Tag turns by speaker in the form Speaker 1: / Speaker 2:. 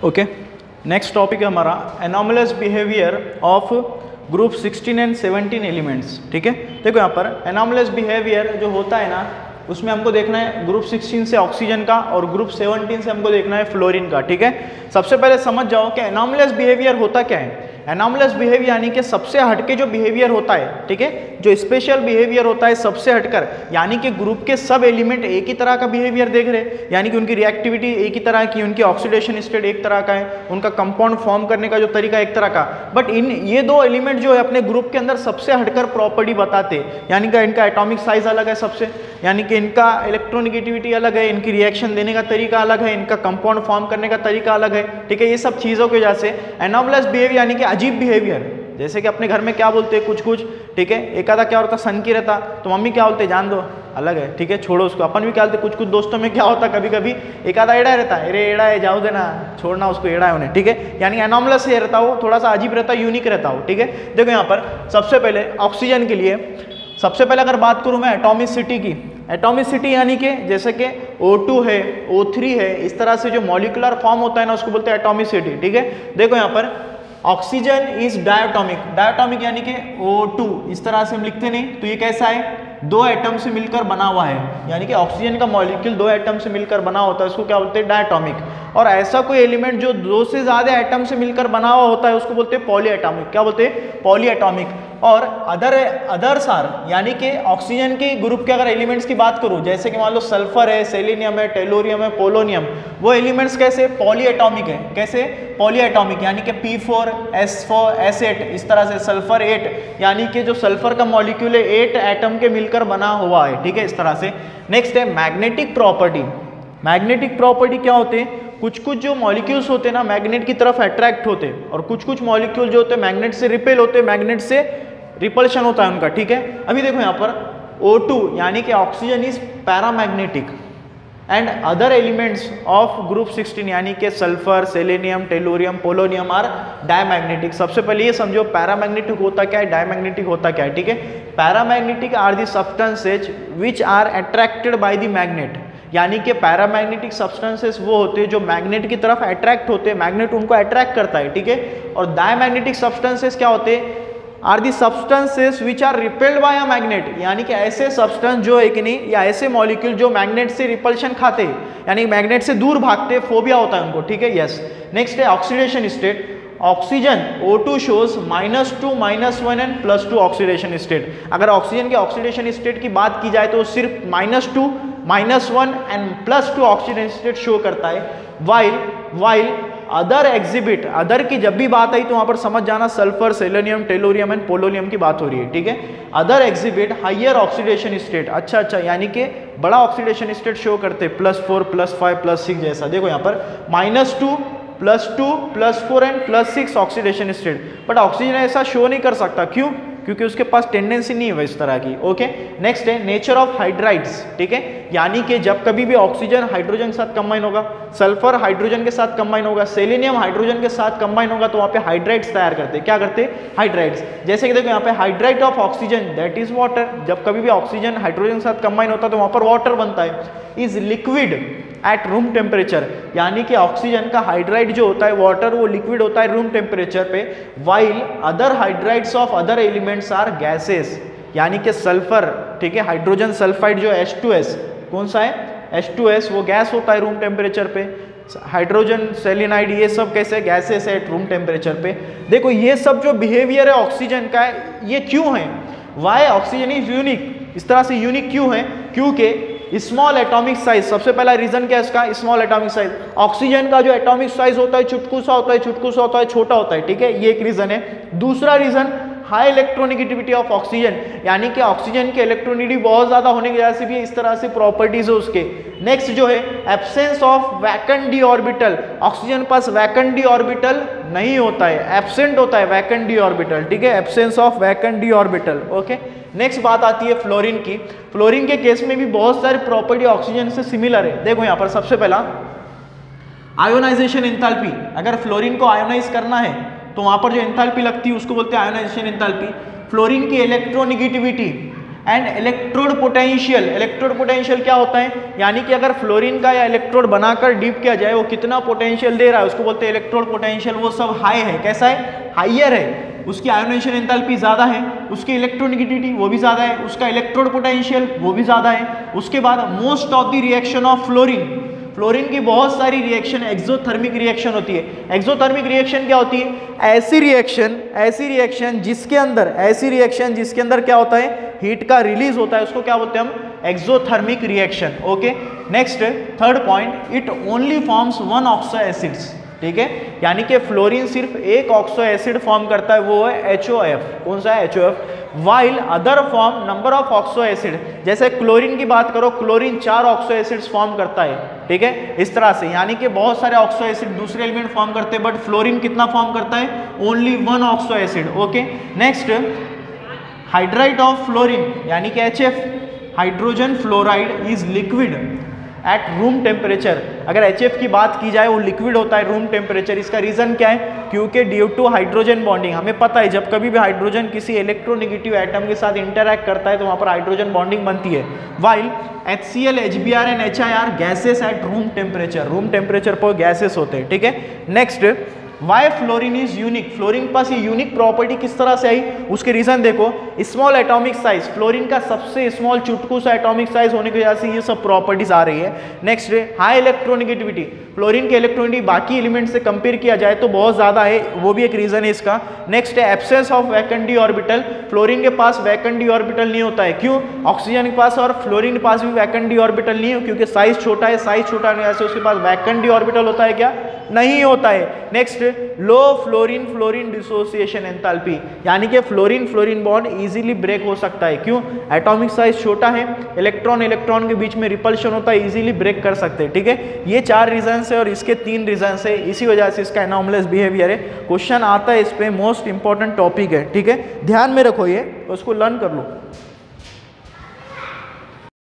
Speaker 1: Okay, next topic है हमारा anomalous behaviour of group 16 and 17 elements. ठीक है, देखो यहाँ पर एनॉमलस बिहेवियर जो होता है ना, उसमें हमको देखना है ग्रुप 16 से ऑक्सीजन का और ग्रुप 17 से हमको देखना है फ्लोरीन का। ठीक है, सबसे पहले समझ जाओ कि एनॉमलस बिहेवियर होता क्या है। एनॉमलस बिहेवियर यानी कि सबसे हटके जो बिहेवियर होता है, ठीक है, जो स्पेशल बिहेवियर होता है सबसे हटकर, यानी कि ग्रुप के सब एलिमेंट एक ही तरह का बिहेवियर देख रहे हैं, यानी कि उनकी रिएक्टिविटी एक ही तरह की, उनकी ऑक्सीडेशन स्टेट एक तरह का है, उनका कंपाउंड फॉर्म करने का जो तरीका एक तरह का, बट इन ये दो एलिमेंट जो है अपने ग्रुप के अंदर सबसे हटकर प्रॉपर्टी बताते हैं, यानी कि इनका एटॉमिक साइज अलग है सबसे, यानी कि इनका इलेक्ट्रोनिगेटिविटी अलग है, इनकी रिएक्शन देने का तरीका अलग है, इनका कंपाउंड फॉर्म करने का तरीका अलग है। ठीक है, ये सब चीज़ों की वजह से एनॉमलस बिहेवियर यानी कि अजीब बिहेवियर, जैसे कि अपने घर में क्या बोलते हैं कुछ कुछ, ठीक है, एक आधा क्या होता सन की रहता तो मम्मी क्या बोलते जान दो अलग है, ठीक है, छोड़ो उसको। अपन भी क्या बोलते, कुछ कुछ दोस्तों में क्या होता कभी कभी एक आधा एड़ा रहता है, अरे एड़ा है जाओ देना, छोड़ना उसको, एड़ा है उन्हें। ठीक है, यानी एनॉमलस ये रहता हो, थोड़ा सा अजीब रहता, यूनिक रहता हो। ठीक है, देखो यहाँ पर सबसे पहले ऑक्सीजन के लिए सबसे पहले अगर बात करूँ मैं एटॉमिसिटी की, एटॉमिसिटी यानी कि जैसे कि O2 है, O3 है, इस तरह से जो मॉलिक्यूलर फॉर्म होता है ना उसको बोलते हैं एटॉमिसिटी। ठीक है, देखो यहाँ पर ऑक्सीजन इज डायटोमिक, डायटोमिक यानी कि O2 इस तरह से हम लिखते नहीं, तो ये कैसा है, दो एटम से मिलकर बना हुआ है, यानी कि ऑक्सीजन का मॉलिक्यूल दो एटम से मिलकर बना होता है, उसको क्या बोलते हैं डायटोमिक। और ऐसा कोई एलिमेंट जो दो से ज्यादा एटम से मिलकर बना हुआ होता है उसको बोलते हैं पॉलीएटॉमिक। क्या बोलते हैं, पॉलीएटॉमिक। और अदर्स आर, यानी कि ऑक्सीजन के ग्रुप के अगर एलिमेंट्स की बात करूं, जैसे कि मान लो सल्फर है, सेलेनियम है, टेलोरियम है, पोलोनियम, वो एलिमेंट्स कैसे पॉलीएटॉमिक है, कैसे पॉलीएटॉमिक, यानी कि P4 S4 S8 इस तरह से, सल्फर 8 यानी कि जो सल्फर का मॉलिक्यूल है 8 एटम के मिलकर बना हुआ है। ठीक है, इस तरह से। नेक्स्ट है मैग्नेटिक प्रॉपर्टी। मैग्नेटिक प्रॉपर्टी क्या होते हैं, कुछ कुछ जो मॉलिक्यूल्स होते हैं ना मैग्नेट की तरफ अट्रैक्ट होते हैं, और कुछ कुछ मॉलिक्यूल जो होते हैं मैग्नेट से रिपेल होते हैं, मैग्नेट से रिपल्शन होता है उनका। ठीक है, अभी देखो यहाँ पर O2 यानी कि oxygen is paramagnetic and other elements of group 16 यानी कि sulphur, selenium, tellurium, polonium are diamagnetic. सबसे पहले ये समझो पैरामैग्नेटिक होता क्या है, डायमैग्नेटिक होता क्या है। ठीक है, paramagnetic are the substances which are attracted by the magnet, यानी कि पैरामैग्नेटिक सब्सटेंसेस वो होते हैं जो मैग्नेट की तरफ अट्रैक्ट होते हैं, मैग्नेट उनको अट्रैक्ट करता है। ठीक है, और डायमैग्नेटिक सब्सटेंसेस क्या होते हैं, are the substances which are repelled by a magnet, यानी कि ऐसे सब्सटेंस जो है कि नहीं, या ऐसे मॉलिक्यूल जो मैग्नेट से रिपल्शन खाते हैं, यानी मैग्नेट से दूर भागते, फोबिया होता है उनको। ठीक है, यस। नेक्स्ट है oxidation state. Oxygen O2 shows -2 -1 and +2 oxidation state. अगर ऑक्सीजन के ऑक्सीडेशन स्टेट की बात की जाए तो सिर्फ -2 -1 एंड +2 ऑक्सीडेशन स्टेट शो करता है। वाइल अदर एग्जिबिट, अदर की जब भी बात आई तो वहां पर समझ जाना sulphur, selenium, tellurium and polonium की बात हो रही है। ठीक है, other exhibit higher oxidation state. अच्छा, यानी कि बड़ा ऑक्सीडेशन स्टेट शो करते +4 +5 +6 जैसा। देखो यहाँ पर -2 +2 +4 and +6 oxidation state, but oxygen ऐसा शो नहीं कर सकता। क्यों? क्योंकि उसके पास टेंडेंसी नहीं है इस तरह की। ओके, नेक्स्ट है नेचर ऑफ हाइड्राइड्स। ठीक है, यानी कि जब कभी भी ऑक्सीजन हाइड्रोजन के साथ कंबाइन होगा, सल्फर हाइड्रोजन के साथ कंबाइन होगा, सेलेनियम हाइड्रोजन के साथ कंबाइन होगा, तो वहाँ पे हाइड्राइड्स तैयार करते हैं। क्या करते हैं, हाइड्राइड्स। जैसे कि देखो यहाँ पे hydride of oxygen that is water, जब कभी भी ऑक्सीजन हाइड्रोजन के साथ कंबाइन होता है तो वहाँ पर वाटर बनता है। Is liquid at room temperature, यानी कि ऑक्सीजन का हाइड्राइड जो होता है वाटर, वो लिक्विड होता है रूम टेम्परेचर पे। While other hydrides of other elements are gases, यानी कि सल्फर, ठीक है, हाइड्रोजन सल्फाइड जो H2S, कौन सा है H2S, वो गैस होता है रूम टेम्परेचर पे। हाइड्रोजन सेलेनाइड ये सब कैसे गैसेस है रूम टेम्परेचर पे। देखो ये सब जो बिहेवियर है ऑक्सीजन का ये क्यों है, वाई ऑक्सीजन इज यूनिक, इस तरह से यूनिक क्यों है, क्योंकि स्मॉल एटॉमिक साइज। सबसे पहला रीजन क्या है इसका, स्मॉल एटॉमिक साइज। ऑक्सीजन का जो एटॉमिक साइज होता है चुटकू सा होता है, छोटा होता है। ठीक है, ये एक रीजन है। दूसरा reason high electronegativity of oxygen, यानी कि ऑक्सीजन की इलेक्ट्रोनिटी बहुत ज्यादा होने की वजह से भी इस तरह से प्रॉपर्टीज है उसके। नेक्स्ट जो है absence of vacant D orbital, oxygen pass vacant D orbital नहीं होता है, एब्सेंट होता है वैकेंट डी ऑर्बिटल। ठीक है, absence of vacant D orbital. Okay, next बात आती है फ्लोरीन की। फ्लोरीन के केस में भी बहुत सारी प्रॉपर्टी ऑक्सीजन से सिमिलर है। देखो यहाँ पर सबसे पहला आयोनाइजेशन एंथैल्पी, अगर फ्लोरीन को आयोनाइज करना है तो वहां पर जो एंथैल्पी लगती है उसको बोलते हैं आयोनाइजेशन एंथैल्पी। फ्लोरीन की electronegativity and electrode potential, electrode potential क्या होता है, यानी कि अगर फ्लोरीन का या इलेक्ट्रोड बनाकर डीप किया जाए वो कितना पोटेंशियल दे रहा है उसको बोलते हैं इलेक्ट्रोड पोटेंशियल। वो सब हाई है, कैसा है, हाइयर है, उसकी आयोनाइजेशन एंथैल्पी ज़्यादा है, उसकी इलेक्ट्रोनेगेटिविटी वो भी ज़्यादा है, उसका इलेक्ट्रोड पोटेंशियल वो भी ज़्यादा है। उसके बाद most of the reaction of fluorine, fluorine की बहुत सारी रिएक्शन एक्सोथर्मिक रिएक्शन होती है। एक्सोथर्मिक रिएक्शन क्या होती है, ऐसी रिएक्शन जिसके अंदर क्या होता है, हीट का रिलीज होता है, उसको क्या बोलते हैं हम, exothermic reaction. Okay, next third point, it only forms one oxo acids, ठीक है, यानी कि फ्लोरीन सिर्फ एक ऑक्सो एसिड फॉर्म करता है, वो है HOF। कौन सा है, HOF। While other form number of oxo acid, जैसे क्लोरीन की बात करो, क्लोरीन 4 ऑक्सो एसिड्स फॉर्म करता है, ठीक है, इस तरह से, यानी कि बहुत सारे ऑक्सो एसिड दूसरे एलिमेंट फॉर्म करते हैं, बट फ्लोरीन कितना फॉर्म करता है, only 1 oxo acid. Okay, next hydride of fluorine यानी कि HF, hydrogen fluoride is liquid at room temperature. अगर HF की बात की जाए वो लिक्विड होता है रूम टेम्परेचर। इसका रीजन क्या है, क्योंकि ड्यू टू हाइड्रोजन बॉन्डिंग, हमें पता है जब कभी भी हाइड्रोजन किसी इलेक्ट्रोनेगेटिव एटम के साथ इंटरैक्ट करता है तो वहाँ पर हाइड्रोजन बॉन्डिंग बनती है। While HCl, HBr and HIR gases at room temperature, room temperature पर गैसेस होते हैं, ठीक है। Next, why fluorine is unique, fluorine के पास ये यूनिक प्रॉपर्टी किस तरह से आई, उसके रीजन देखो, स्मॉल एटॉमिक साइज, फ्लोरीन का सबसे स्मॉल चुटकू सा एटॉमिक साइज होने की वजह से ये सब प्रॉपर्टीज आ रही है। नेक्स्ट, हाई इलेक्ट्रोनेगेटिविटी, फ्लोरीन की इलेक्ट्रोनेगेटिविटी बाकी एलिमेंट से कंपेयर किया जाए तो बहुत ज्यादा है, वो भी एक रीजन है इसका। नेक्स्ट है absence of vacant D orbital, fluorine के पास वैकेंट डी ऑर्बिटल नहीं होता है, क्यों, ऑक्सीजन के पास और फ्लोरीन के पास भी वैकेंट डी ऑर्बिटल नहीं है, क्योंकि साइज छोटा है, साइज छोटा होने की वजह से उसके पास वैकेंट डी ऑर्बिटल होता है क्या, नहीं होता है। Next, low fluorine fluorine dissociation enthalpy, यानी कि fluorine fluorine bond easily break हो सकता है, क्यों, एटॉमिक साइज छोटा है, इलेक्ट्रॉन इलेक्ट्रॉन के बीच में रिपल्शन होता है, इजीली ब्रेक कर सकते हैं, ठीक है। ये 4 रीजन है और इसके 3 रीजन है, इसी वजह से इसका एनॉमलस बिहेवियर है। क्वेश्चन आता है इस पे, मोस्ट इंपॉर्टेंट टॉपिक है, ठीक है, ध्यान में रखो ये, उसको लर्न कर लो।